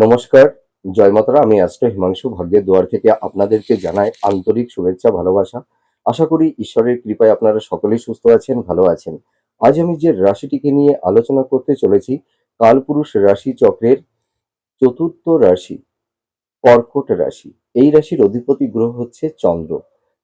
নমস্কার, জয় মাতারা। আমি অ্যাস্ট্রো হিমাংশু ভাগ্যের দুয়ার থেকে আপনাদেরকে জানাই আন্তরিক শুভেচ্ছা, ভালোবাসা। আশা করি ঈশ্বরের কৃপায় আপনারা সকলেই সুস্থ আছেন, ভালো আছেন। আজ আমি যে রাশিটিকে নিয়ে আলোচনা করতে চলেছি, কালপুরুষ রাশি চক্রের চতুর্থ রাশি কর্কট রাশি। এই রাশির অধিপতি গ্রহ হচ্ছে চন্দ্র।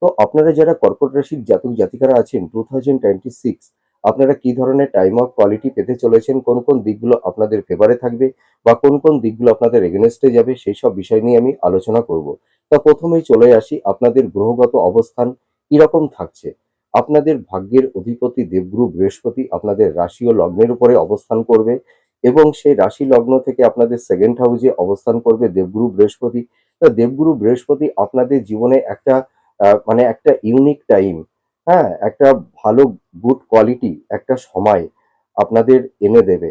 তো আপনারা যারা কর্কট রাশির জাতক জাতিকারা আছেন 2026 আপনারা কি ধরনের টাইম অফ কোয়ালিটি পেতে চলেছেন, কোন কোন দিকগুলো আপনাদের ফেভারে থাকবে বা কোন কোন দিকগুলো আপনাদের এগেনস্টে যাবে, সেই সব বিষয় নিয়ে আমি আলোচনা করব। তা প্রথমেই চলে আসি, আপনাদের গ্রহগত অবস্থান কিরকম থাকছে। আপনাদের ভাগ্যের অধিপতি দেবগুরু বৃহস্পতি আপনাদের রাশি ও লগ্নের উপরে অবস্থান করবে এবং সেই রাশি লগ্ন থেকে আপনাদের সেকেন্ড হাউসে অবস্থান করবে দেবগুরু বৃহস্পতি। তো দেবগুরু বৃহস্পতি আপনাদের জীবনে একটা মানে একটা ইউনিক টাইম, হ্যাঁ, একটা ভালো গুড কোয়ালিটি একটা সময় আপনাদের এনে দেবে।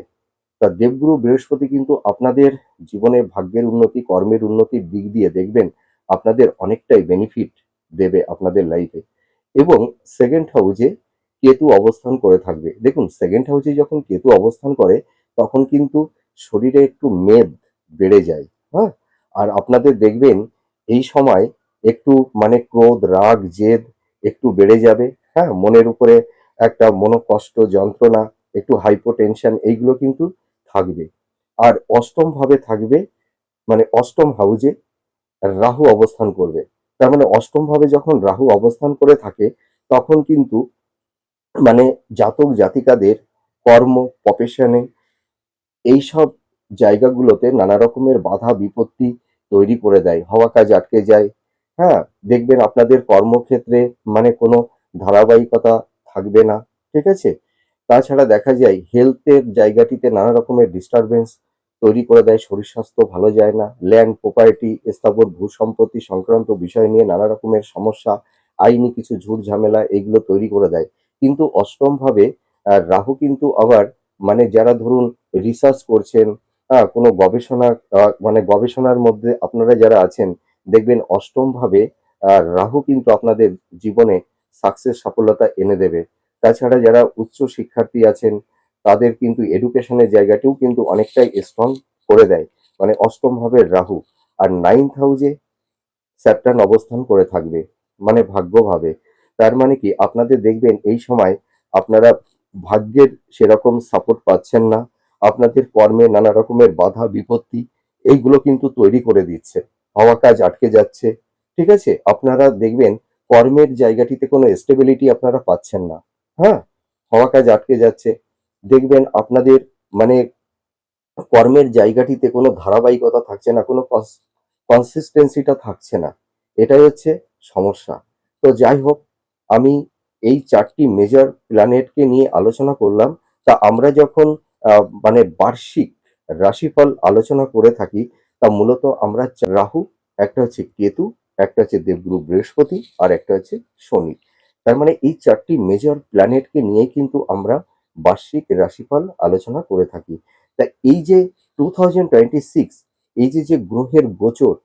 তা দেবগুরু বৃহস্পতি কিন্তু আপনাদের জীবনে ভাগ্যের উন্নতি, কর্মের উন্নতির দিক দিয়ে দেখবেন আপনাদের অনেকটাই বেনিফিট দেবে আপনাদের লাইফে। এবং সেকেন্ড হাউসে কেতু অবস্থান করে থাকবে। দেখুন, সেকেন্ড হাউসে যখন কেতু অবস্থান করে তখন কিন্তু শরীরে একটু মেদ বেড়ে যায়, হ্যাঁ? আর আপনাদের দেখবেন এই সময় একটু মানে ক্রোধ, রাগ, জেদ একটু বেড়ে যাবে, হ্যাঁ? মনের উপরে একটা মনোকষ্ট, যন্ত্রণা, একটু হাইপোটেনশন এইগুলো কিন্তু থাকবে। আর অষ্টম ভাবে থাকবে, মানে অষ্টম হাউসে রাহু অবস্থান করবে। তার মানে অষ্টম ভাবে যখন রাহু অবস্থান করে থাকে তখন কিন্তু মানে জাতক জাতিকাদের কর্ম, প্রফেশনে এইসব জায়গাগুলোতে নানা রকমের বাধা বিপত্তি তৈরি করে দেয়, হওয়া কাজ আটকে যায়, হ্যাঁ? দেখবেন আপনাদের কর্মক্ষেত্রে মানে কোনো ধারাবাহিকতা থাকবে না, ঠিক আছে? তাছাড়া দেখা যায় হেলথের জায়গাটিতে নানা রকমের ডিস্টারবেন্স তৈরি করে দেয়, শরীর স্বাস্থ্য ভালো যায় না, ল্যান্ড প্রপার্টি স্থাবর ভূ সম্পত্তি সংক্রান্ত বিষয় নিয়ে নানা রকমের সমস্যা, আইনি কিছু ঝুট ঝামেলা এগুলো তৈরি করে দেয়। কিন্তু অষ্টম ভাবে রাহু কিন্তু আবার মানে যারা ধরুন রিসার্চ করছেন, কোনো গবেষণা, মানে গবেষণার মধ্যে আপনারা যারা আছেন দেখবেন অষ্টম ভাবে রাহু কিন্তু আপনাদের জীবনে সাকসেস, সফলতা এনে দেবে। তাছাড়া যারা উচ্চ শিক্ষার্থী আছেন তাদের কিন্তু এডুকেশনের জায়গাটিও কিন্তু অনেকটাই স্ট্রং করে দেয়, মানে অষ্টম ভাবে রাহু। আর নাইন্থ হাউসে স্যাটার্ন অবস্থান করে থাকবে, মানে ভাগ্যভাবে। তার মানে কি আপনাদের দেখবেন এই সময় আপনারা ভাগ্যের সেরকম সাপোর্ট পাচ্ছেন না, আপনাদের কর্মে নানা রকমের বাধা বিপত্তি এইগুলো কিন্তু তৈরি করে দিচ্ছে, হওয়া কাজ আটকে যাচ্ছে, ঠিক আছে? আপনারা দেখবেন কর্মের জায়গাটিতে কোনো স্টেবিলিটি আপনারা পাচ্ছেন না, হ্যাঁ, হওয়া কাজ আটকে যাচ্ছে। দেখবেন আপনাদের মানে কর্মের জায়গাটিতে কোনো ধারাবাহিকতা থাকছে না, কোনো কনসিস্টেন্সিটা থাকছে না। এটাই হচ্ছে সমস্যা। তো যাই হোক, আমি এই ৪ টি মেজর প্ল্যানেটকে নিয়ে আলোচনা করলাম। তা আমরা যখন মানে বার্ষিক রাশিফল আলোচনা করে থাকি, তা মূলত আমরা রাহু, একটা হচ্ছে কেতু, একটা হচ্ছে দেবগুরু বৃহস্পতি, আর একটা হচ্ছে শনি। তার মানে এই ৪ টি মেজর প্ল্যানেটকে নিয়ে কিন্তু আমরা বার্ষিক রাশিফল আলোচনা করে থাকি। তা এই যে 2026 এই যে গ্রহের গোচর,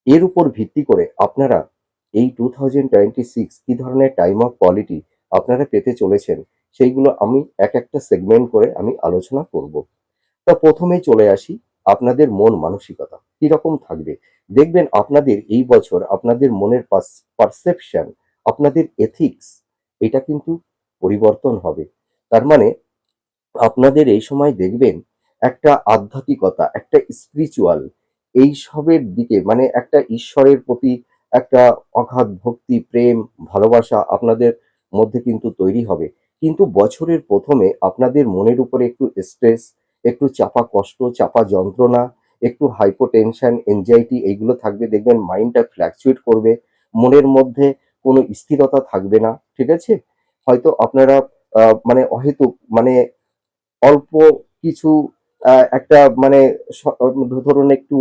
এর উপর ভিত্তি করে আপনারা এই 2026 কি ধরনের টাইম অফ কোয়ালিটি আপনারা পেতে চলেছেন সেইগুলো আমি এক একটা সেগমেন্ট করে আমি আলোচনা করব। তা প্রথমেই চলে আসি, আপনাদের মন মানসিকতা কিরকম থাকবে। দেখবেন আপনাদের এই বছর আপনাদের মনের পারসেপশন, আপনাদের এথিক্স, এটা কিন্তু পরিবর্তন হবে। তার মানে আপনাদের এই সময় দেখবেন একটা আধ্যাত্মিকতা, একটা স্পিরিচুয়াল এইসবের দিকে, মানে একটা ঈশ্বরের প্রতি একটা অগাধ ভক্তি, প্রেম, ভালোবাসা আপনাদের মধ্যে কিন্তু তৈরি হবে। কিন্তু বছরের প্রথমে আপনাদের মনের উপরে একটু স্ট্রেস, একটু চাপা কষ্ট, চাপা যন্ত্রণা, একটু হাইপোটেনশন, এনজাইটি এইগুলো থাকবে। দেখবেন মাইন্ডটা ফ্ল্যাকচুয়েট করবে, মনের মধ্যে কোনো স্থিরতা থাকবে না, ঠিক আছে? হয়তো আপনারা মানে অহেতুক মানে অল্প কিছু একটা মানে ধরুন একটু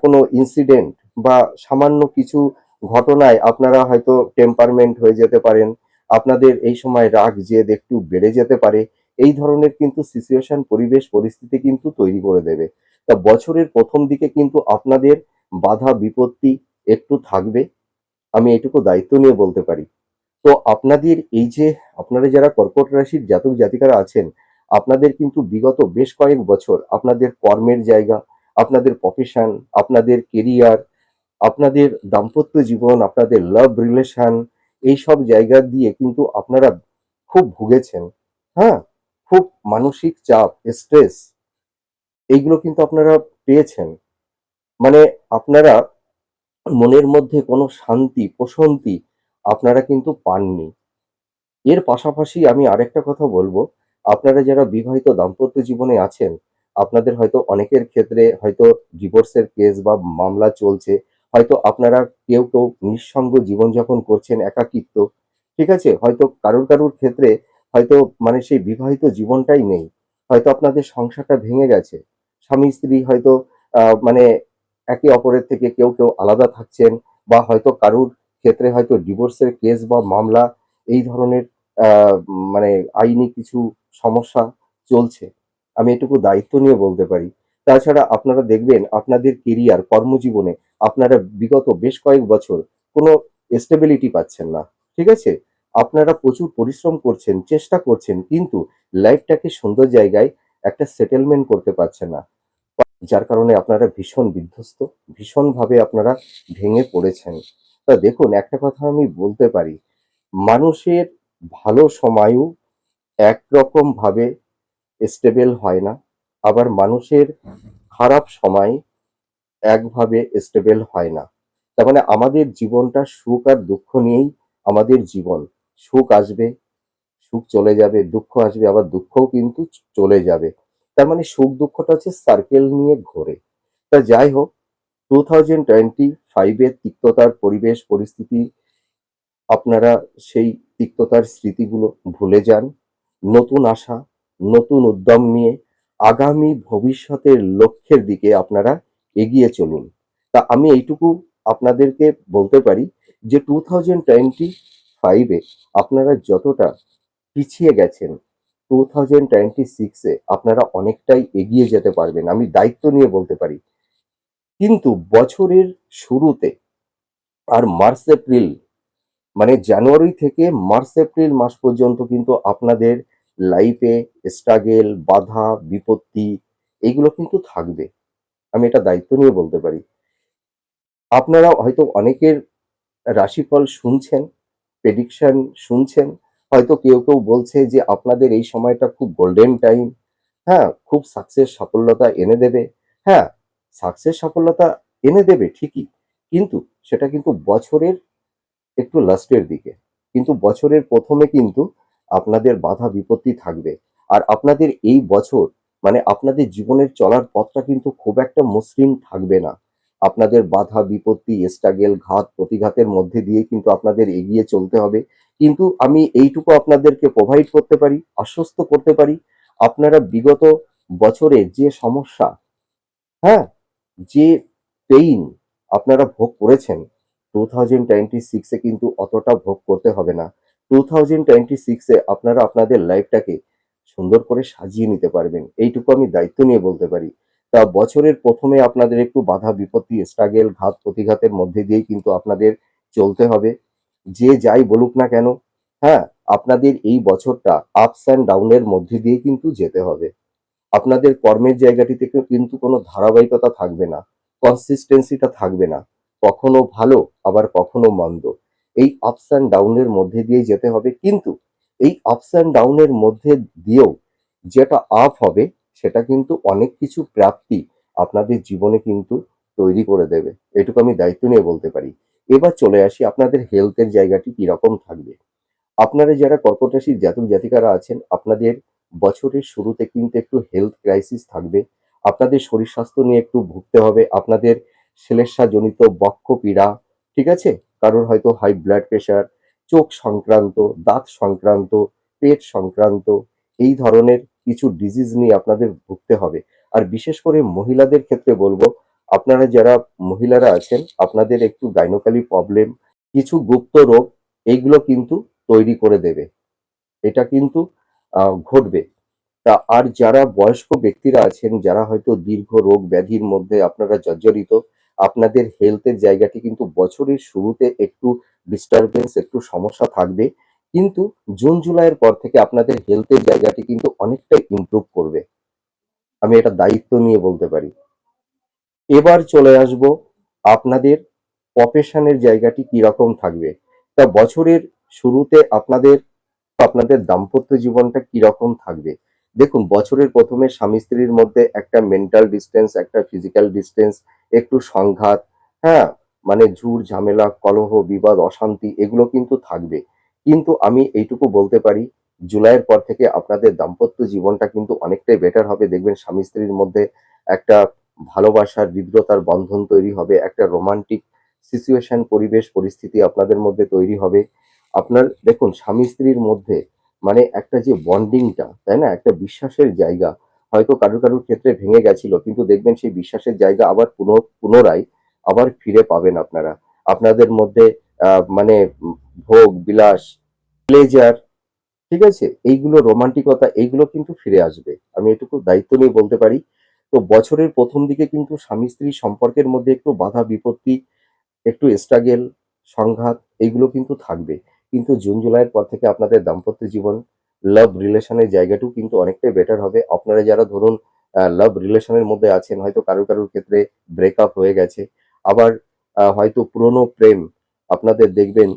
কোনো ইনসিডেন্ট বা সামান্য কিছু ঘটনায় আপনারা হয়তো টেম্পারমেন্ট হয়ে যেতে পারেন। আপনাদের এই সময় রাগ জেদ একটু বেড়ে যেতে পারে। এই ধরনের কিন্তু সিচুয়েশন, পরিবেশ পরিস্থিতি কিন্তু তৈরি করে দেবে। তা বছরের প্রথম দিকে কিন্তু আপনাদের বাধা বিপত্তি একটু থাকবে, আমি এটুকু দায়িত্ব নিয়ে বলতে পারি। তো আপনাদের এই যে আপনারা যারা কর্কট রাশির জাতক জাতিকারা আছেন, আপনাদের কিন্তু বিগত বেশ কয়েক বছর আপনাদের কর্মের জায়গা, আপনাদের প্রফেশন, আপনাদের কেরিয়ার, আপনাদের দাম্পত্য জীবন, আপনাদের লাভ রিলেশন, এইসব জায়গা দিয়ে কিন্তু আপনারা খুব ভুগেছেন। হ্যাঁ? খুব মানসিক চাপ, স্ট্রেস এইগুলো কিন্তু আপনারা পেয়েছেন। মানে আপনারা মনের মধ্যে কোনো শান্তি, প্রশান্তি আপনারা কিন্তু পাননি। এর পাশাপাশি আমি আরেকটা কথা বলব, আপনারা যারা বিবাহিত দাম্পত্য জীবনে আছেন, আপনাদের হয়তো অনেকের ক্ষেত্রে হয়তো ডিভোর্সের কেস বা মামলা চলছে। হয়তো আপনারা কেউ নিঃসঙ্গ জীবনযাপন করছেন, একাকিত্ব। ঠিক আছে? হয়তো কারুর ক্ষেত্রে হয়তো মানে সেই বিবাহিত জীবনটাই নেই। হয়তো আপনাদের সংসারটা ভেঙে গেছে। স্বামী-স্ত্রী হয়তো মানে একে অপরের থেকে কেউ আলাদা থাকছেন, বা হয়তো কারুর ক্ষেত্রে হয়তো ডিভোর্সের কেস বা মামলা এই ধরনের মানে আইনি কিছু সমস্যা চলছে। আমি এটুকু দায়িত্ব নিয়ে বলতে পারি। তাছাড়া আপনারা দেখবেন আপনাদের কেরিয়ার, কর্মজীবনে আপনারা বিগত বেশ কয়েক বছর কোনো স্টেবিলিটি পাচ্ছেন না। ঠিক আছে? আপনারা প্রচুর পরিশ্রম করছেন, চেষ্টা করছেন, কিন্তু লাইফটাকে সুন্দর জায়গায় একটা সেটেলমেন্ট করতে পারছেন না। যার কারণে আপনারা ভীষণ বিধ্বস্ত, ভীষণভাবে আপনারা ভেঙে পড়েছেন। তা দেখুন, একটা কথা আমি বলতে পারি, মানুষের ভালো সময়ও একরকম ভাবে স্টেবল হয় না, আবার মানুষের খারাপ সময় একভাবে স্টেবল হয় না। তার মানে আমাদের জীবনটা সুখ আর দুঃখ নিয়েই আমাদের জীবন। সুখ আসবে, সুখ চলে যাবে, দুঃখ আসবে, আবার দুঃখও কিন্তু চলে যাবে। তার মানে সুখ দুঃখটা হচ্ছে সার্কেল নিয়ে ঘোরে। তা যাই হোক, 2025 এর তিক্ততার পরিবেশ পরিস্থিতি, আপনারা সেই তিক্ততার স্মৃতিগুলো ভুলে যান। নতুন আশা, নতুন উদ্যম নিয়ে আগামী ভবিষ্যতের লক্ষ্যের দিকে আপনারা এগিয়ে চলুন। তা আমি এইটুকু আপনাদেরকে বলতে পারি যে 2025 এ আপনারা যতটা পিছিয়ে গেছেন, 2026 এ আপনারা অনেকটাই এগিয়ে যেতে পারবেন। আমি দায়িত্ব নিয়ে বলতে পারি। কিন্তু বছরের শুরুতে আর মার্চ এপ্রিল, মানে জানুয়ারি থেকে মার্চ এপ্রিল মাস পর্যন্ত কিন্তু আপনাদের লাইফে স্ট্রাগেল, বাধা, বিপত্তি এগুলো কিন্তু থাকবে। আমি এটা দায়িত্ব নিয়ে বলতে পারি। আপনারা হয়তো অনেকের রাশিফল শুনছেন, প্রেডিকশন শুনছেন। হয়তো কেউ বলছে যে আপনাদের এই সময়টা খুব গোল্ডেন টাইম। হ্যাঁ, খুব সাফল্যতা এনে দেবে। হ্যাঁ, সাফল্যতা এনে দেবে ঠিকই। কিন্তু সেটা কিন্তু বছরের একটু লাস্টের দিকে। কিন্তু বছরের ১ম এ কিন্তু আপনাদের বাধা বিপত্তি থাকবে। আর আপনাদের এই বছর মানে আপনাদের জীবনের চলার পথটা কিন্তু খুব একটা মসৃণ থাকবে না। আপনাদের বাধা বিপত্তি, স্ট্রাগেল, ঘাত প্রতিঘাতের মধ্যে দিয়ে কিন্তু আপনাদের এগিয়ে চলতে হবে। কিন্তু আমি এইটুকু আপনাদেরকে প্রোভাইড করতে পারি, আশ্বস্ত করতে পারি, আপনারা বিগত বছরে যে সমস্যা, হ্যাঁ? যে পেইন আপনারা ভোগ করেছেন, 2026 এ কিন্তু অতটা ভোগ করতে হবে না। 2026 এ আপনারা আপনাদের লাইফটাকে সুন্দর করে সাজিয়ে নিতে পারবেন। এইটুকু আমি দায়িত্ব নিয়ে বলতে পারি। তা বছরের ১ম এ আপনাদের একটু বাধা বিপত্তি, স্ট্রাগেল, ঘাত প্রতিঘাতের মধ্যে দিয়েই কিন্তু আপনাদের চলতে হবে। যে যাই বলুক না কেন, হ্যাঁ? আপনাদের এই বছরটা আপস অ্যান্ড ডাউন এর মধ্যে দিয়ে কিন্তু যেতে হবে। আপনাদের কর্মের জায়গাটিতে কিন্তু কোনো ধারাবাহিকতা থাকবে না। কনসিস্টেন্সিটা থাকবে না। কখনো ভালো, আবার কখনো মন্দ। এই আপস অ্যান্ড ডাউন এর মধ্যে দিয়েই যেতে হবে। কিন্তু এই আপস অ্যান্ড ডাউন এর মধ্যে দিয়েও যেটা আপ হবে, সেটা কিন্তু অনেক কিছু প্রাপ্তি আপনাদের জীবনে কিন্তু তৈরি করে দেবে। এটুকু আমি দায়িত্ব নিয়ে বলতে পারি। এবার চলে আসি আপনাদের হেলথ এর জায়গাটি কিরকম থাকবে। আপনারা যারা কর্কট রাশির জাতক জাতিকারা আছেন, আপনাদের বছরের শুরুতে কিন্তু একটু হেলথ ক্রাইসিস থাকবে। আপনাদের শরীর স্বাস্থ্য নিয়ে একটু ভুগতে হবে। আপনাদের শ্লেষ্মাজনিত বক্ষ পীড়া, ঠিক আছে? কারোর হয়তো হাই ব্লাড প্রেশার, চোখ সংক্রান্ত, দাঁত সংক্রান্ত, পেট সংক্রান্ত এই ধরনের কিছু ডিজিজ নিয়ে আপনাদের ভুগতে হবে। আর বিশেষ করে মহিলাদের ক্ষেত্রে বলব, আপনারা যারা মহিলারা আছেন, আপনাদের একটু গাইনোকলি প্রবলেম, কিছু গুপ্ত রোগ এইগুলো কিন্তু তৈরি করে দেবে। এটা কিন্তু ঘটবে। তা আর যারা বয়স্ক ব্যক্তিরা আছেন, যারা হয়তো দীর্ঘ রোগ ব্যাধির মধ্যে আপনারা জর্জরিত, আপনাদের হেলথের জায়গাটি কিন্তু বছরের শুরুতে একটু ডিস্টার্বেন্স, একটু সমস্যা থাকবে। কিন্তু জুন জুলাইয়ের পর থেকে আপনাদের হেলথের জায়গাটি কিন্তু অনেকটাই ইমপ্রুভ করবে। আমি এটা দায়িত্ব নিয়ে বলতে পারি। এবার চলে আসব আপনাদের প্রফেশনের জায়গাটি কি রকম থাকবে। তা বছরের শুরুতে আপনাদের আপনাদের দাম্পত্য জীবনটা কিরকম থাকবে। দেখুন, বছরের প্রথমে স্বামী স্ত্রীর মধ্যে একটা মেন্টাল ডিস্টেন্স, একটা ফিজিক্যাল ডিস্টেন্স, একটু সংঘাত, হ্যাঁ, মানে ঝুট ঝামেলা, কলহ, বিবাদ, অশান্তি এগুলো কিন্তু থাকবে। কিন্তু আমি এইটুকু বলতে পারি, জুলাইয়ের পর থেকে আপনাদের দাম্পত্য জীবনটা কিন্তু অনেকটাই বেটার হবে। দেখবেন স্বামী স্ত্রীর মধ্যে একটা ভালোবাসার হৃদ্রতার বন্ধন তৈরি হবে, একটা রোমান্টিক সিচুয়েশন, পরিবেশ পরিস্থিতি আপনাদের মধ্যে তৈরি হবে। আপনার দেখুন, স্বামী স্ত্রীর মধ্যে মানে একটা যে বন্ডিংটা, তাই না? একটা বিশ্বাসের জায়গা হয়তো কারুর ক্ষেত্রে ভেঙে গেছিল। কিন্তু দেখবেন সেই বিশ্বাসের জায়গা আবার পুনরায় আবার ফিরে পাবেন আপনারা। আপনাদের মধ্যে মানে ভোগ, বিলাস, প্লেজার, ঠিক আছে? এইগুলো রোমান্টিকতা এইগুলো কিন্তু ফিরে আসবে। আমি এটুকু দায়িত্ব নিয়ে বলতে পারি। তো বছরের ১ম দিকে কিন্তু স্বামী-স্ত্রী সম্পর্কের মধ্যে একটু বাধা বিপত্তি, একটু স্ট্রাগেল, সংঘাত এইগুলো কিন্তু থাকবে। কিন্তু জুন-জুলাইয়ের পর থেকে আপনাদের দাম্পত্য জীবন, লাভ রিলেশন এর জায়গাটাও কিন্তু অনেকটাই বেটার হবে। আপনারা যারা ধরুন লাভ রিলেশন এর মধ্যে আছেন, হয়তো কারুর ক্ষেত্রে ব্রেকআপ হয়ে গেছে। আবার হয়তো পুরনো প্রেম আপনাদের দেখবেন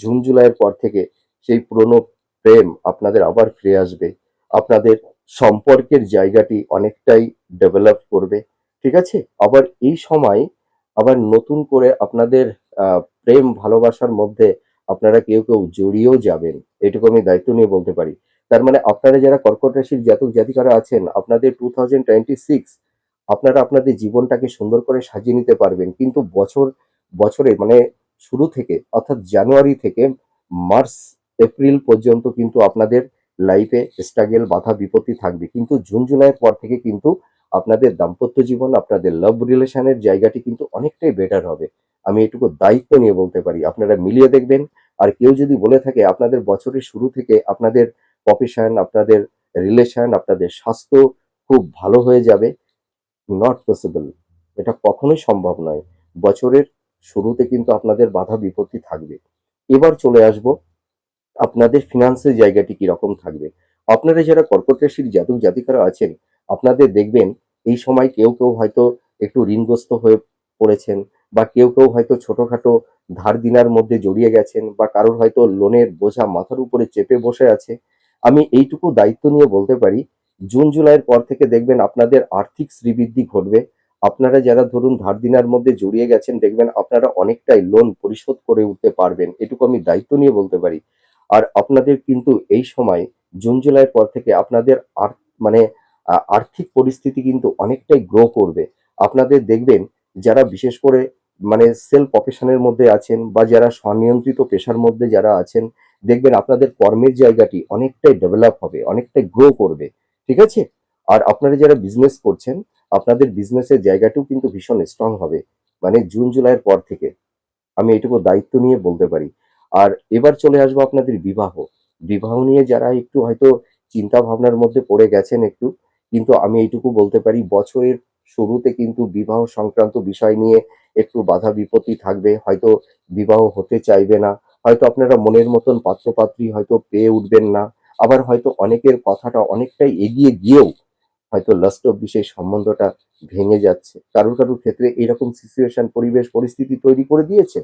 জুন-জুলাইয়ের পর থেকে সেই পুরনো প্রেম আপনাদের আবার ফিরে আসবে। আপনাদের সম্পর্কের জায়গাটি অনেকটাই ডেভেলপ করবে। ঠিক আছে? আবার এই সময় আবার নতুন করে আপনাদের প্রেম ভালোবাসার মধ্যে আপনারা কেউ জড়িয়েও যাবেন। এটুকু আমি দায়িত্ব নিয়ে বলতে পারি। তার মানে আপনারা যারা কর্কট রাশির জাতক জাতিকারা আছেন, আপনাদের 2026 আপনারা আপনাদের জীবনটাকে সুন্দর করে সাজিয়ে নিতে পারবেন। কিন্তু বছরে মানে শুরু থেকে অর্থাৎ জানুয়ারি থেকে মার্চ, এপ্রিল পর্যন্ত কিন্তু আপনাদের লাইফে স্ট্রাগল, বাধা বিপত্তি থাকবে। কিন্তু জুন জুলাইয়ের পর থেকে কিন্তু আপনাদের দাম্পত্য জীবন, আপনাদের লাভ রিলেশন এর জায়গাটি কিন্তু অনেকটাই বেটার হবে। আমি এটুকু দায়িত্ব নিয়ে বলতে পারি। আপনারা মিলিয়ে দেখবেন। আর কেউ যদি বলে থাকে আপনাদের বছরের শুরু থেকে আপনাদের প্রফেশন, আপনাদের রিলেশন, আপনাদের স্বাস্থ্য খুব ভালো হয়ে যাবে, নট পসিবল। এটা কখনোই সম্ভব নয়। বছরের শুরুতে কিন্তু আপনাদের বাধা বিপত্তি থাকবে। এবার চলে আসবো আপনাদের ফিনান্সের জায়গাটি কিরকম থাকবে। আপনারা যারা কর্কট রাশির জাতক জাতিকারা আছেন, আপনাদের দেখবেন এই সময় কেউ হয়তো একটু ঋণগ্রস্ত হয়ে পড়েছেন, বা কেউ হয়তো ছোটখাটো ধার দেনার মধ্যে জড়িয়ে গেছেন, বা কারোর হয়তো লোনের বোঝা মাথার উপরে চেপে বসে আছে। আমি এইটুকু দায়িত্ব নিয়ে বলতে পারি, জুন জুলাইয়ের পর থেকে দেখবেন আপনাদের আর্থিক শ্রীবৃদ্ধি ঘটবে। আপনারা যারা ধরুন ধার দেনার মধ্যে জড়িয়ে গেছেন, দেখবেন আপনারা অনেকটাই লোন পরিশোধ করে উঠতে পারবেন। এটুকু আমি দায়িত্ব নিয়ে বলতে পারি। আর আপনাদের কিন্তু এই সময় জুন জুলাইয়ের পর থেকে আপনাদের মানে আর্থিক পরিস্থিতি কিন্তু অনেকটাই গ্রো করবে। আপনাদের দেখবেন যারা বিশেষ করে মানে সেলফ প্রফেশনের মধ্যে আছেন, বা যারা স্বনিয়ন্ত্রিত পেশার মধ্যে যারা আছেন, দেখবেন আপনাদের কর্মের জায়গাটি অনেকটাই ডেভেলপ হবে, অনেকটাই গ্রো করবে। ঠিক আছে? আর আপনারা যারা বিজনেস করছেন, আপনাদের বিজনেসের জায়গাটিও কিন্তু ভীষণ স্ট্রং হবে। মানে জুন জুলাইয়ের পর থেকে। আমি এটুকু দায়িত্ব নিয়ে বলতে পারি। আর এবার চলে আসবো আপনাদের বিবাহ। বিবাহ নিয়ে যারা একটু হয়তো চিন্তা ভাবনার মধ্যে পড়ে গেছেন একটু, কিন্তু আমি এইটুকু বলতে পারি বছরের শুরুতে কিন্তু বিবাহ সংক্রান্ত বিষয় নিয়ে একটু বাধা বিপত্তি থাকবে। হয়তো বিবাহ হতে চাইবে না। হয়তো আপনারা মনের মতন পাত্র-পাত্রী হয়তো পেয়ে উঠবেন না। আবার হয়তো অনেকের কথাটা অনেকটাই এগিয়ে গিয়েও হয়তো লাস্ট অব্দি সেই সম্বন্ধটা ভেঙে যাচ্ছে। কারুর ক্ষেত্রে এরকম সিচুয়েশন, পরিবেশ পরিস্থিতি তৈরি করে দিয়েছে।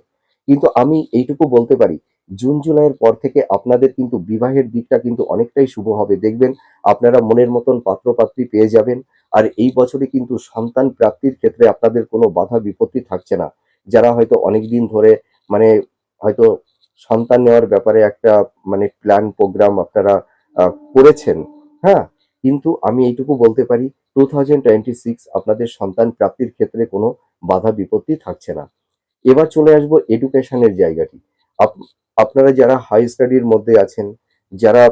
কিন্তু আমি এইটুকু বলতে পারি, জুন জুলাইয়ের পর থেকে আপনাদের কিন্তু বিবাহের দিকটা কিন্তু অনেকটাই শুভ হবে। দেখবেন আপনারা মনের মতন পাত্র-পাত্রী পেয়ে যাবেন। আর এই বছরে কিন্তু সন্তান প্রাপ্তির ক্ষেত্রে আপনাদের কোনো বাধা বিপত্তি থাকছে না। যারা হয়তো অনেকদিন ধরে মানে হয়তো সন্তান নেওয়ার ব্যাপারে একটা মানে প্ল্যান প্রোগ্রাম আপনারা করেছেন, হ্যাঁ? কিন্তু আমি এইটুকু বলতে পারি 2026 আপনাদের সন্তান প্রাপ্তির ক্ষেত্রে কোনো বাধা বিপত্তি থাকছে না। এবার চলে আসবো এডুকেশনের জায়গাটি। আপ আপনারা যারা হাই স্টাডির মধ্যে আছেন, যারা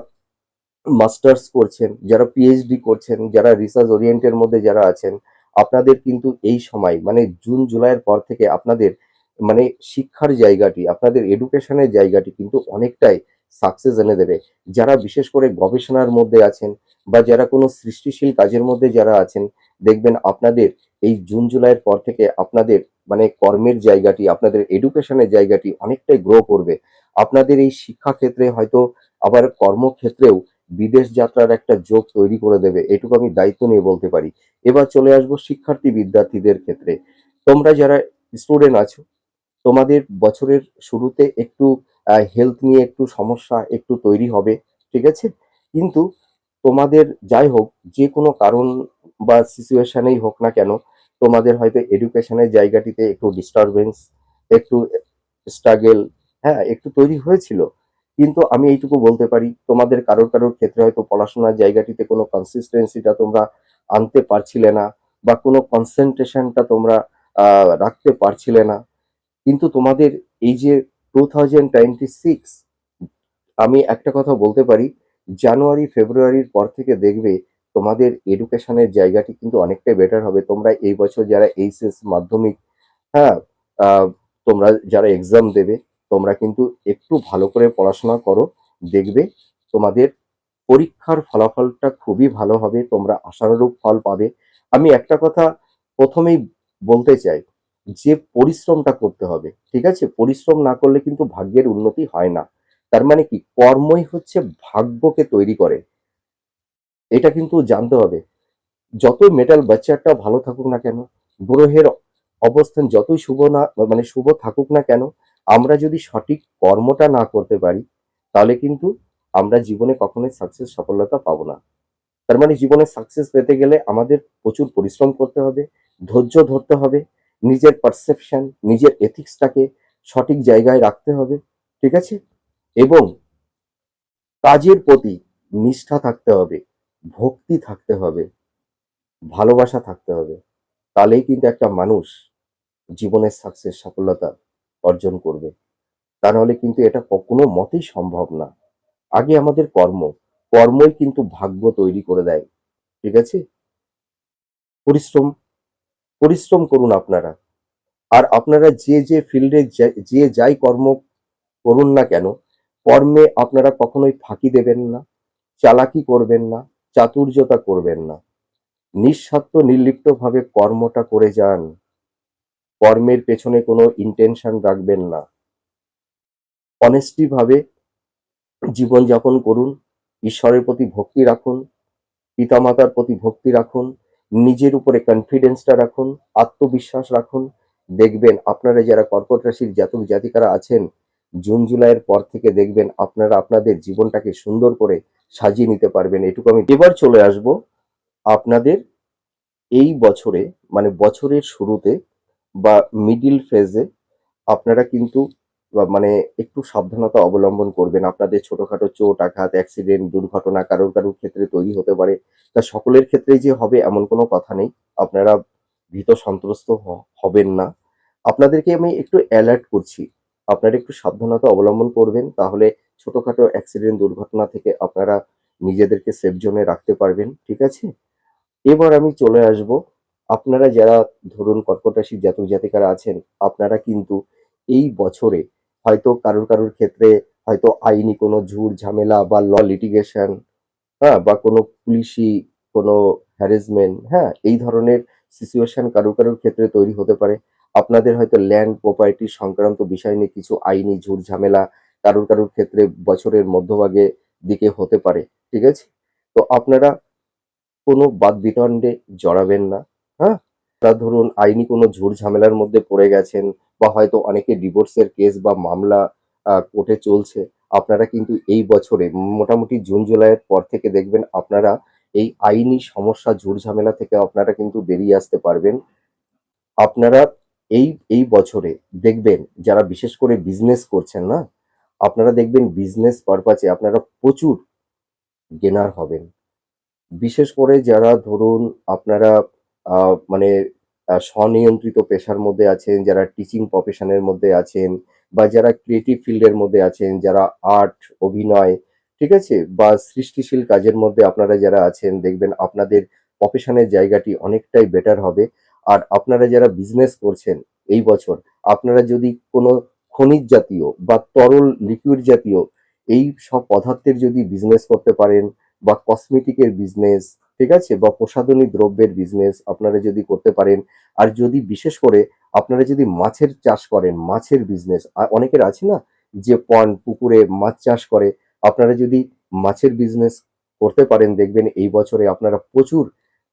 মাস্টার্স করছেন, যারা পিএইচডি করছেন, যারা রিসার্চ ওরিয়েন্টের মধ্যে যারা আছেন, আপনাদের কিন্তু এই সময় মানে জুন জুলাইয়ের পর থেকে আপনাদের মানে শিক্ষার জায়গাটি, আপনাদের এডুকেশনের জায়গাটি কিন্তু অনেকটাই সাকসেস এনে দেবে। যারা বিশেষ করে গবেষণার মধ্যে আছেন, বা যারা কোনো সৃষ্টিশীল কাজের মধ্যে যারা আছেন, দেখবেন আপনাদের এই জুন জুলাইয়ের পর থেকে আপনাদের মানে কর্মের জায়গাটি, আপনাদের এডুকেশনের জায়গাটি অনেকটাই গ্রো করবে। আপনাদের এই শিক্ষা ক্ষেত্রে হয়তো আবার কর্মক্ষেত্রেও বিদেশ যাত্রার একটা যোগ তৈরি করে দেবে। এটুকু আমি দায়িত্ব নিয়ে বলতে পারি। এবার চলে আসবো শিক্ষার্থী বিদ্যার্থীদের ক্ষেত্রে। তোমরা যারা স্টুডেন্ট আছো, তোমাদের বছরের শুরুতে একটু হেলথ নিয়ে একটু সমস্যা একটু তৈরি হবে, ঠিক আছে? কিন্তু তোমাদের যাই হোক, যে কোনো কারণ বা সিচুয়েশনেই হোক না কেন, তোমাদের হয়তো এডুকেশনের জায়গাটিতে একটু ডিস্টারবেন্স, একটু স্ট্রাগেল, হ্যাঁ, একটু তৈরি হয়েছিল। কিন্তু আমি এইটুকু বলতে পারি, তোমাদের কারোর কারোর ক্ষেত্রে হয়তো পড়াশোনার জায়গাটিতে কোনো কনসিস্টেন্সিটা তোমরা আনতে পারছিলে না, বা কোনো কনসেন্ট্রেশনটা তোমরা রাখতে পারছিলে না। কিন্তু তোমাদের এই যে 2026, আমি একটা কথা বলতে পারি, জানুয়ারি ফেব্রুয়ারির পর থেকে দেখবে তোমাদের এডুকেশনের জায়গাটি কিন্তু অনেকটাই বেটার হবে। তোমরা এই বছর যারা এইচএস মাধ্যমিক, হ্যাঁ, আহ, তোমরা যারা এক্সাম দেবে, তোমরা কিন্তু একটু ভালো করে পড়াশোনা করো, দেখবে তোমাদের পরীক্ষার ফলাফলটা খুবই ভালো হবে, তোমরা আশানুরূপ ফল পাবে। আমি একটা কথা প্রথমেই বলতে চাই, যে পরিশ্রমটা করতে হবে, ঠিক আছে? পরিশ্রম না করলে কিন্তু ভাগ্যের উন্নতি হয় না। তার মানে কি, কর্মই হচ্ছে ভাগ্যকে তৈরি করে, এটা কিন্তু জানতে হবে। যতই মেটাল বাচ্চাটা ভালো থাকুক না কেন, গ্রহের অবস্থান যতই শুভ না, মানে শুভ থাকুক না কেন, আমরা যদি সঠিক কর্মটা না করতে পারি, তাহলে কিন্তু আমরা জীবনে কখনোই সাকসেস সফলতা পাবো না। তার মানে জীবনে সাকসেস পেতে গেলে আমাদের প্রচুর পরিশ্রম করতে হবে, ধৈর্য ধরতে হবে, নিজের পারসেপশন, নিজের এথিক্সটাকে সঠিক জায়গায় রাখতে হবে, ঠিক আছে? এবং কাজের প্রতি নিষ্ঠা থাকতে হবে, ভক্তি থাকতে হবে, ভালোবাসা থাকতে হবে। তাহলেই কিন্তু একটা মানুষ জীবনের সাকসেস সফলতা অর্জন করবে। তা নাহলে কিন্তু এটা কোনো মতেই সম্ভব না। আগে আমাদের কর্মই কিন্তু ভাগ্য তৈরি করে দেয়, ঠিক আছে? পরিশ্রম পরিশ্রম করুন আপনারা। আর আপনারা যে ফিল্ডে যে যাই কর্ম করুন না কেন, কর্মে আপনারা কখনোই ফাঁকি দেবেন না, চালাকি করবেন না, চাতুর্যতা করবেন না। নিঃস্বার্থ নির্লিপ্তভাবে কর্মটা করে যান। কর্মের পেছনে কোনো ইনটেনশন রাখবেন না। অনেস্টি ভাবে জীবনযাপন করুন, ঈশ্বরের প্রতি ভক্তি রাখুন, পিতামাতার প্রতি ভক্তি রাখুন, নিজের উপরে কনফিডেন্সটা রাখুন, আত্মবিশ্বাস রাখুন। দেখবেন আপনারা যারা কর্কট রাশির জাতক জাতিকারা আছেন, জুন জুলাইয়ের পর থেকে দেখবেন আপনারা আপনাদের জীবনটাকে সুন্দর করে সাজিয়ে নিতে পারবেন। এটুকু আমি এবার চলে আসব আপনাদের এই বছরে, মানে বছরের শুরুতে বা মিডিল ফেজে আপনারা কিন্তু মানে একটু সাবধানতা অবলম্বন করবেন। আপনাদের ছোটখাটো চোট, আঘাত, অ্যাক্সিডেন্ট, দুর্ঘটনা কারোর কারোর ক্ষেত্রে তৈরি হতে পারে। তা সকলের ক্ষেত্রেই যে হবে এমন কোনো কথা নেই। আপনারা ভীত সন্ত্রস্ত হবেন না। আপনাদেরকে আমি একটু অ্যালার্ট করছি। আপনারা একটু সাবধানতা অবলম্বন করবেন। তাহলে ছোটখাটো অ্যাক্সিডেন্ট, দুর্ঘটনা থেকে আপনারা নিজেদেরকে সেফ জোনে রাখতে পারবেন। ঠিক আছে? এবার আমি চলে আসব, আপনারা যারা ধরুন কর্কট রাশির জাতক জাতিকারা আছেন, আপনারা কিন্তু এই বছরে হয়তো কারোর কারোর ক্ষেত্রে হয়তো আইনি কোনো ঝুট ঝামেলা বা লিটিগেশন, হ্যাঁ, বা কোনো পুলিশি কোনো হ্যারাসমেন্ট, হ্যাঁ, এই ধরনের সিচুয়েশন কারোর কারোর ক্ষেত্রে তৈরি হতে পারে। আপনাদের হয়তো ল্যান্ড প্রপার্টি সংক্রান্ত বিষয় নিয়ে কিছু আইনি ঝুট ঝামেলা কারোর কারোর ক্ষেত্রে বছরের মধ্যভাগে দিকে হতে পারে, ঠিক আছে? তো আপনারা কোনো বাদবিতণ্ডে জড়াবেন না, হ্যাঁ? তা ধরুন আইনি কোনো ঝুট ঝামেলার মধ্যে পড়ে গেছেন, বা হয়তো অনেকে ডিভোর্সের কেস বা মামলা কোর্টে চলছে। আপনারা কিন্তু এই বছরে মোটামুটি জুন জুলাইয়ের পর থেকে দেখবেন আপনারা এই আইনি সমস্যা ঝুট ঝামেলা থেকে আপনারা কিন্তু বেরিয়ে আসতে পারবেন। আপনারা এই বছরে দেখবেন যারা বিশেষ করে বিজনেস করছেন না, আপনারা দেখবেন বিজনেস পারপাসে আপনারা প্রচুর গেনার হবেন। বিশেষ করে যারা ধরুন আপনারা মানে স্বনিয়ন্ত্রিত পেশার মধ্যে আছেন, যারা টিচিং প্রফেশনের মধ্যে আছেন, বা যারা ক্রিয়েটিভ ফিল্ডের মধ্যে আছেন, যারা আর্ট, অভিনয়, ঠিক আছে? বা সৃষ্টিশীল কাজের মধ্যে আপনারা যারা আছেন, দেখবেন আপনাদের প্রফেশনের জায়গাটি অনেকটাই বেটার হবে। আর আপনারা যারা বিজনেস করছেন এই বছর, আপনারা যদি কোনো খনিজ জাতীয় বা তরল লিকুইড জাতীয় এই সব পদার্থের যদি বিজনেস করতে পারেন, বা কসমেটিকের বিজনেস, ঠিক আছে? বা প্রসাধনী দ্রব্যের বিজনেস আপনারা যদি করতে পারেন, আর যদি বিশেষ করে আপনারা যদি মাছের চাষ করেন, মাছের বিজনেস, অনেকের আছে না যে পন্ড, পুকুরে মাছ চাষ করে, আপনারা যদি মাছের বিজনেস করতে পারেন, দেখবেন এই বছরে আপনারা প্রচুর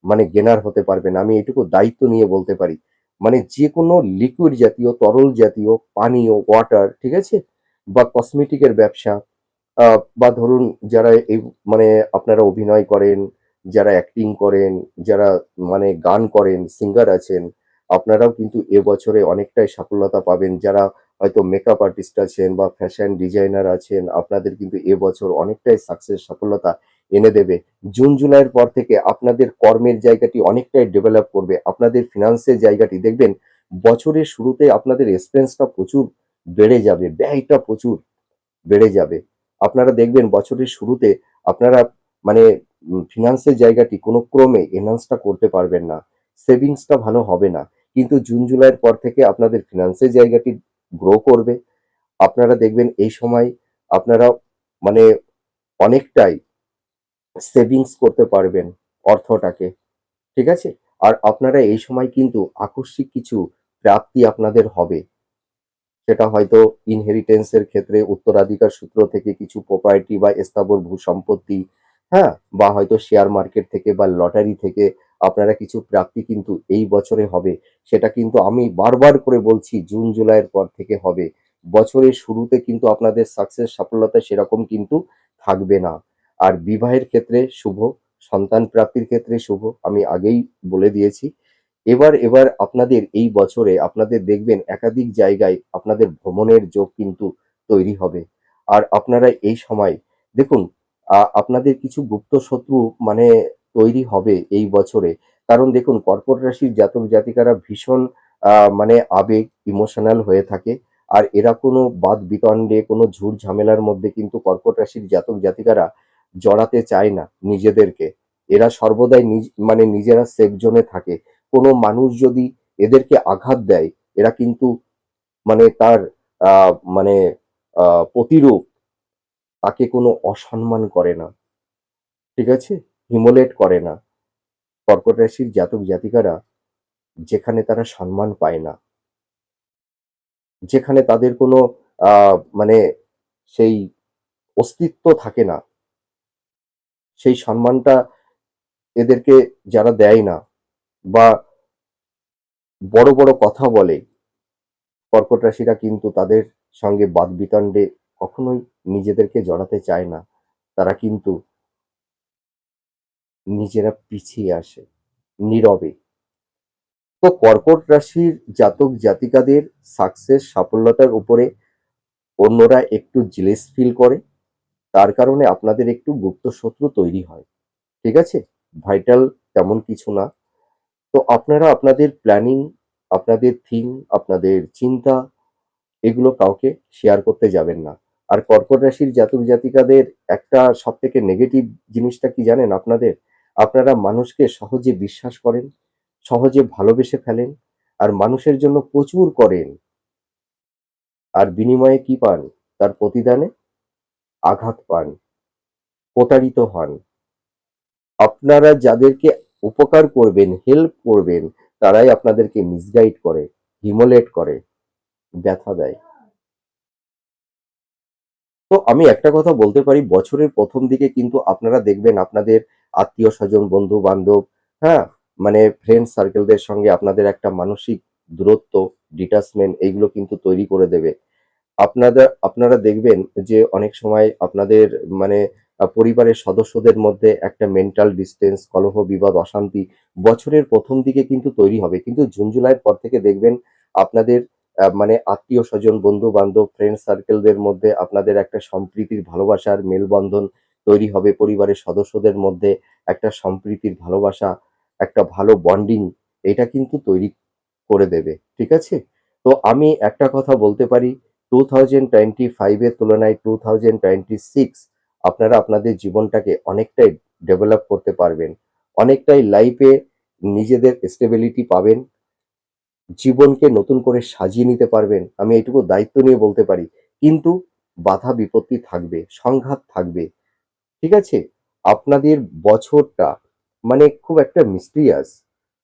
মানে গেনার হতে পারবেন। আমি এটুকু দায়িত্ব নিয়ে বলতে পারি। মানে যে কোনো লিকুইড জাতীয়, তরল জাতীয়, পানীয়, ওয়াটার, ঠিক আছে? বা কসমেটিকের ব্যবসা, বা ধরুন যারা এই মানে আপনারা অভিনয় করেন, যারা অ্যাক্টিং করেন, যারা মানে গান করেন, সিঙ্গার আছেন, আপনারাও কিন্তু এবছরে অনেকটাই সাফল্যতা পাবেন। যারা হয়তো মেকআপ আর্টিস্ট আছেন বা ফ্যাশন ডিজাইনার আছেন, আপনাদের কিন্তু এবছর অনেকটাই সাকসেস, সফলতা এনে দেবে। জুন জুলাইয়ের পর থেকে আপনাদের কর্মের জায়গাটি অনেকটাই ডেভেলপ করবে। আপনাদের ফিন্যান্সের জায়গাটি দেখবেন বছরের শুরুতে আপনাদের এক্সপেন্সটা প্রচুর বেড়ে যাবে, ব্যয়টা প্রচুর বেড়ে যাবে। আপনারা দেখবেন বছরের শুরুতে আপনারা মানে ফিন্যান্সের জায়গাটি কোনো ক্রমে এনহান্সটা করতে পারবেন না। সেভিংসটা ভালো হবে না। কিন্তু জুন জুলাইয়ের পর থেকে আপনাদের ফিন্যান্সের জায়গাটি গ্রো করবে। আপনারা দেখবেন এই সময় আপনারা মানে অনেকটাই সেভিংস করতে পারবেন অর্থটাকে। ঠিক আছে? আর আপনারা এই সময় কিন্তু আকস্মিক কিছু প্রাপ্তি আপনাদের হবে। সেটা হয়তো ইনহেরিটেন্স এর ক্ষেত্রে উত্তরাধিকার সূত্র থেকে কিছু প্রপার্টি বা স্থাবর ভূ-সম্পত্তি, হ্যাঁ? বা হয়তো শেয়ার মার্কেট থেকে বা লটারি থেকে আপনারা কিছু প্রাপ্তি কিন্তু এই বছরে হবে। সেটা কিন্তু আমি বারবার করে বলছি জুন জুলাইয়ের পর থেকে হবে। বছরের শুরুতে কিন্তু আপনাদের সাকসেস সফলতা সেরকম কিন্তু থাকবে না। আর বিবাহের ক্ষেত্রে শুভ, সন্তান প্রাপ্তির ক্ষেত্রে শুভ, আমি আগেই বলে দিয়েছি। এবার আপনাদের এই বছরে আপনাদের দেখবেন একাধিক জায়গায় আপনাদের ভ্রমণের যোগ কিন্তু তৈরি হবে। আর আপনারা এই সময় দেখুন আপনাদের কিছু গুপ্ত শত্রু মানে তৈরি হবে এই বছরে। কারণ দেখুন কর্কট রাশির জাতক জাতিকারা ভীষণ মানে আবেগ ইমোশনাল হয়ে থাকে। আর এরা কোনো বাদ-বিতণ্ডে কোনো ঝুট ঝামেলার মধ্যে কিন্তু কর্কট রাশির জাতক জাতিকারা জড়াতে চায় না নিজেদেরকে। এরা সর্বদাই মানে নিজেরা সেফ জোনে থাকে। কোনো মানুষ যদি এদেরকে আঘাত দেয়, এরা কিন্তু মানে তার আ মানে প্রতিরূপ তাকে কোনো অসম্মান করে না। ঠিক আছে? হিমোলেট করে না। কর্কট রাশির জাতক জাতিকারা যেখানে তারা সম্মান পায় না, যেখানে তাদের কোনো আ মানে সেই অস্তিত্ব থাকে না, সেই সম্মানটা এদেরকে যারা দেয় না বা বড়, বড় কথা বলে, কর্কট রাশিরা কিন্তু তাদের সঙ্গে বাদ-বিতণ্ডে কখনোই নিজেদেরকে জড়াতে চায় না। তারা কিন্তু নিজেরা পিছিয়ে আসে নীরবে। তো কর্কট রাশির জাতক জাতিকাদের সাকসেস সাফল্যতার উপরে অন্যরা একটু জেলাস ফিল করে। তার কারণে আপনাদের একটু গুপ্ত শত্রু তৈরি হয়। ঠিক আছে? ভাইটাল তেমন কিছু না। তো আপনারা আপনাদের প্ল্যানিং, আপনাদের থিম, আপনাদের চিন্তা এগুলো কাউকে শেয়ার করতে যাবেন না। আর কর্কট রাশির জাতক জাতিকাদের একটা সবথেকে নেগেটিভ জিনিসটা কি জানেন আপনাদের? আপনারা মানুষকে সহজে বিশ্বাস করেন, সহজে ভালোবেসে ফেলেন, আর মানুষের জন্য প্রচুর করেন। আর বিনিময়ে কি পান? তার প্রতিদানে আঘাত পান, প্রতারিত হন। আপনারা যাদেরকে উপকার করবেন, হেল্প করবেন, তারাই আপনাদেরকে মিসগাইড করে, হিমোলেট করে, ব্যথা দেয়। তো আমি একটা কথা বলতে পারি বছরের ১ম দিকে কিন্তু আপনারা দেখবেন আপনাদের আত্মীয়স্বজন, বন্ধু-বান্ধব, হ্যাঁ? মানে ফ্রেন্ড সার্কেলদের সঙ্গে আপনাদের একটা মানসিক দূরত্ব, ডিটাচমেন্ট এইগুলো কিন্তু তৈরি করে দেবে। আপনারা দেখবেন যে অনেক সময় আপনাদের মানে পরিবারের সদস্যদের মধ্যে একটা মেন্টাল ডিসট্যান্স, কলহ, বিবাদ, অশান্তি বছরের ১ম দিকে কিন্তু তৈরি হবে। কিন্তু জুন-জুলাইয়ের পর থেকে দেখবেন আপনাদের মানে আত্মীয়স্বজন, বন্ধু-বান্ধব, ফ্রেন্ড সার্কেলদের মধ্যে আপনাদের একটা সম্প্রীতির, ভালোবাসার মেলবন্ধন তৈরি হবে। পরিবারের সদস্যদের মধ্যে একটা সম্প্রীতির, ভালোবাসা, একটা ভালো বন্ডিং এটা কিন্তু তৈরি করে দেবে। ঠিক আছে? তো আমি একটা কথা বলতে পারি 2025 এর তুলনায় 2026 আপনারা আপনাদের জীবনটাকে অনেকটাই ডেভেলপ করতে পারবেন। অনেকটাই লাইফে নিজেদের স্টেবিলিটি পাবেন। জীবনকে নতুন করে সাজিয়ে নিতে পারবেন। আমি এইটুকু দায়িত্ব নিয়ে বলতে পারি। কিন্তু বাধা বিপত্তি থাকবে, সংঘাত থাকবে। ঠিক আছে? আপনাদের বছরটা মানে খুব একটা মিস্টিরিয়াস,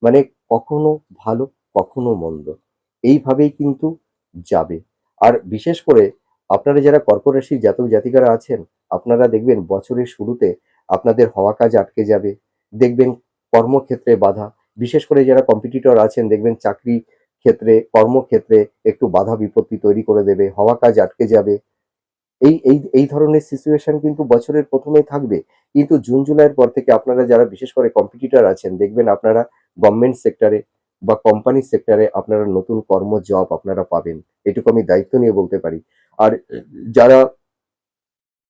মানে কখনো ভালো, কখনো মন্দ। এইভাবেই কিন্তু যাবে। আর বিশেষ করে আপনারা যারা কর্কট রাশির জাতক জাতিকারা আছেন, আপনারা দেখবেন বছরের শুরুতে আপনাদের হওয়া কাজ আটকে যাবে। দেখবেন কর্মক্ষেত্রে বাধা। বিশেষ করে যারা কম্পিটিটর আছেন দেখবেন চাকরি ক্ষেত্রে, কর্মক্ষেত্রে একটু বাধা বিপত্তি তৈরি করে দেবে, হওয়া কাজ আটকে যাবে। এই ধরনের সিচুয়েশন কিন্তু বছরের ১ম এই থাকবে। কিন্তু জুন জুলাইয়ের পর থেকে আপনারা যারা বিশেষ করে কম্পিটিটর আছেন, দেখবেন আপনারা গভর্নমেন্ট সেক্টরে বা কোম্পানি সেক্টরে আপনারা নতুন জব আপনারা পাবেন। এটুকু আমি দায়িত্ব নিয়ে বলতে পারি। আর যারা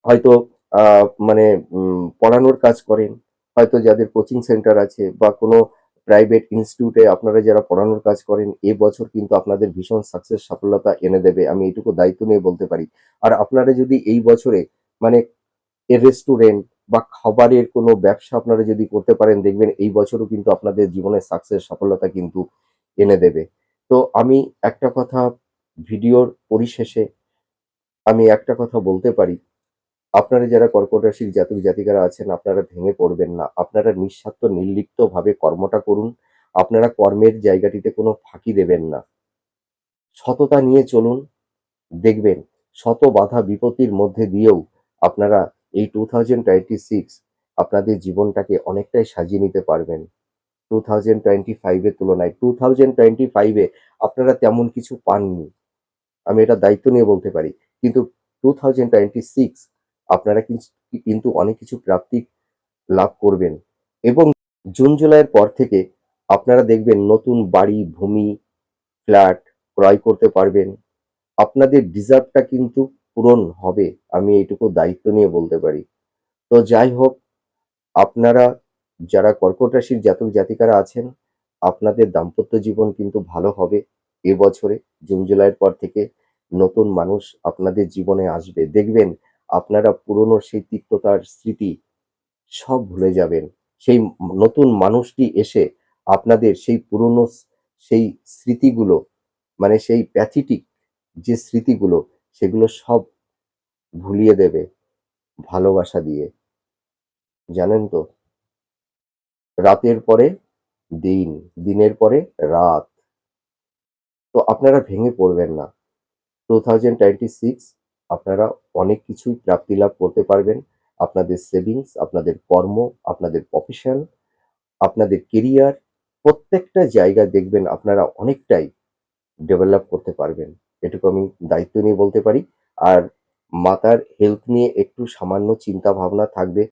হয়তো আ মানে পড়ানোর কাজ করেন, হয়তো যাদের কোচিং সেন্টার আছে বা কোনো প্রাইভেট ইনস্টিটিউটে আপনারা যারা পড়ানোর কাজ করেন, এবছর কিন্তু আপনাদের ভীষণ সফলতা এনে দেবে। আমি এটুকু দায়িত্ব নিয়ে বলতে পারি। আর আপনারা যদি এই বছরে মানে রেস্টুরেন্ট বা খাবারের কোনো ব্যবসা আপনারা যদি করতে পারেন, দেখবেন এই বছরও কিন্তু আপনাদের জীবনে সফলতা কিন্তু এনে দেবে। তো আমি একটা কথা ভিডিওর পরিশেষে আমি একটা কথা বলতে পারি, আপনারা যারা কর্কট রাশির জাতক জাতিকারা আছেন, আপনারা ভেঙে পড়বেন না। আপনারা নিঃস্বার্থ নির্লিপ্তভাবে কর্মটা করুন। আপনারা কর্মের জায়গাটিতে কোনো ফাঁকি দেবেন না। সততা নিয়ে চলুন। দেখবেন শত বাধা বিপত্তির মধ্যে দিয়েও আপনারা এই 2026 আপনাদের জীবনটাকে অনেকটাই সাজিয়ে নিতে পারবেন। 2025 এর তুলনায় 2025 এ আপনারা তেমন কিছু পাননি। আমি এটা দায়িত্ব নিয়ে বলতে পারি। কিন্তু 2026 আপনারা কিন্তু অনেক কিছু প্রাপ্তি লাভ করবেন এবং জুন জুলাইয়ের পর থেকে আপনারা দেখবেন নতুন বাড়ি, ভূমি, ফ্ল্যাট ক্রয় করতে পারবেন। আপনাদের ডিজার্ভটা কিন্তু পূরণ হবে। আমি এইটুকু দায়িত্ব নিয়ে বলতে পারি। তো যাই হোক, আপনারা যারা কর্কট রাশির জাতক জাতিকারা আছেন, আপনাদের দাম্পত্য জীবন কিন্তু ভালো হবে এবছরে। জুন জুলাইয়ের পর থেকে নতুন মানুষ আপনাদের জীবনে আসবে। দেখবেন আপনারা পুরনো সেই তিক্ততার স্মৃতি সব ভুলে যাবেন। সেই নতুন মানুষটি এসে আপনাদের সেই পুরনো সেই স্মৃতিগুলো মানে সেই প্যাথেটিক যে স্মৃতিগুলো সেগুলো সব ভুলিয়ে দেবে ভালোবাসা দিয়ে। জানেন তো? রাতের পরে দিন, দিনের পরে রাত। তো আপনারা ভেঙে পড়বেন না। 2026 আপনারা অনেক কিছুই প্রাপ্তি লাভ করতে পারবেন। আপনাদের সেভিংস, আপনাদের কর্ম, আপনাদের প্রফেশন, আপনাদের কেরিয়ার প্রত্যেকটা জায়গায় দেখবেন আপনারা অনেকটাই ডেভেলপ করতে পারবেন। এটুকু আমি দায়িত্ব নিয়ে বলতে পারি। আর মাতার হেলথ নিয়ে একটু সামান্য চিন্তা ভাবনা থাকবে।